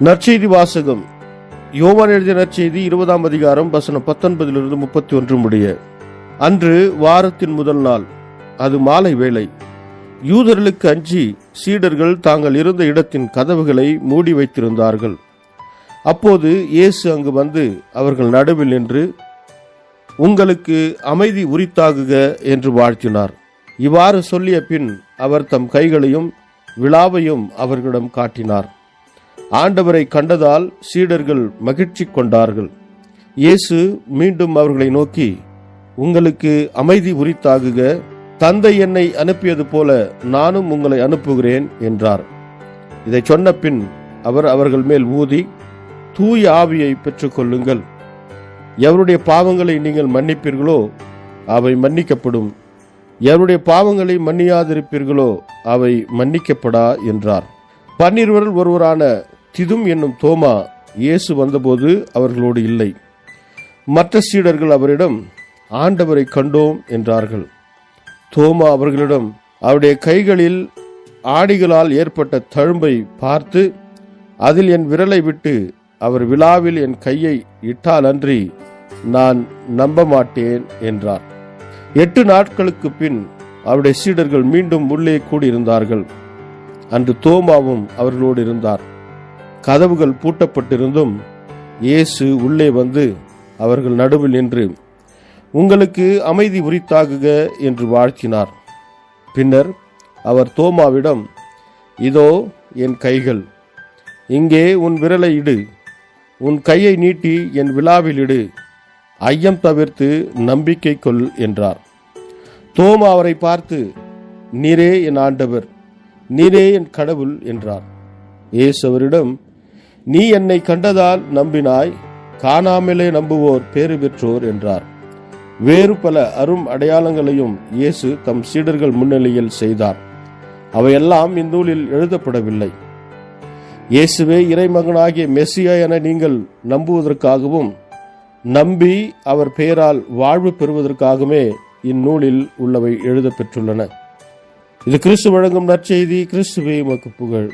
நற்செய்தி வாசகம். யோவான் எழுதிய நற்செய்தி 20ஆம் அதிகாரம் வசனம் 19 31 முடிய. அன்று வாரத்தின் முதல் நாள், அது மாலை வேளை. யூதர்களுக்கு அஞ்சி சீடர்கள் தாங்கள் இருந்த இடத்தின் கதவுகளை மூடி வைத்திருந்தார்கள். அப்போது இயேசு அங்கு வந்து அவர்கள் நடுவில் நின்று, உங்களுக்கு அமைதி உரித்தாகுக என்று வாழ்த்தினார். இவ்வாறு சொல்லிய பின் அவர் தம் கைகளையும் விலாவையும் அவர்களிடம் காட்டினார். ஆண்டவரை கண்டதால் சீடர்கள் மகிழ்ச்சி கொண்டார்கள். இயேசு மீண்டும் அவர்களை நோக்கி, உங்களுக்கு அமைதி உரித்தாகுக, தந்தை என்னை அனுப்பியது போல நானும் உங்களை அனுப்புகிறேன் என்றார். இதை சொன்ன பின் அவர் அவர்கள் மேல் ஊதி, தூய ஆவியை பெற்றுக்கொள்ளுங்கள். எவருடைய பாவங்களை நீங்கள் மன்னிப்பீர்களோ அவை மன்னிக்கப்படும், எவருடைய பாவங்களை மன்னியாதிருப்பீர்களோ அவை மன்னிக்கப்படா என்றார். 12 ஒருவரான திதும் என்னும் தோமா இயேசு வந்தபோது அவர்களோடு இல்லை. மற்ற சீடர்கள் அவரிடம், ஆண்டவரை கண்டோம் என்றார்கள். தோமா அவர்களிடம், அவருடைய கைகளில் ஆணிகளால் ஏற்பட்ட தழும்பை பார்த்து, அதில் என் விரலை விட்டு அவர் விலாவில் என் கையை இட்டால் அன்றி நான் நம்ப மாட்டேன் என்றார். 8 நாட்களுக்கு பின் அவருடைய சீடர்கள் மீண்டும் உள்ளே கூடியிருந்தார்கள். அன்று தோமாவும் அவர்களோடு இருந்தார். கதவுகள் பூட்டப்பட்டிருந்தும் இயேசு உள்ளே வந்து அவர்கள் நடுவில் நின்று, உங்களுக்கு அமைதி உரித்தாகுக என்று வாழ்த்தினார். பின்னர் அவர் தோமாவிடம், இதோ என் கைகள், இங்கே உன் விரலை இடு, உன் கையை நீட்டி என் விலாவில் இடு, ஐயம் தவிர்த்து நம்பிக்கை கொள் என்றார். தோமா அவரை பார்த்து, நீரே என் ஆண்டவர், நீரே என் கடவுள் என்றார். இயேசு அவரிடம், நீ என்னை கண்டதால் நம்பினாய், காணாமலே நம்புவோர் பேறு பெற்றோர் என்றார். வேறு பல அரும் அடையாளங்களையும் இயேசு தம் சீடர்கள் முன்னிலையில் செய்தார். அவையெல்லாம் இந்நூலில் எழுதப்படவில்லை. இயேசுவே இறைமகனாகிய மெசியா என நீங்கள் நம்புவதற்காகவும் நம்பி அவர் பெயரால் வாழ்வு பெறுவதற்காகவே இந்நூலில் உள்ளவை எழுதப்பெற்றுள்ளன. இது கிறிஸ்து வழங்கும் நற்செய்தி. கிறிஸ்துவே உமக்கு புகழ்.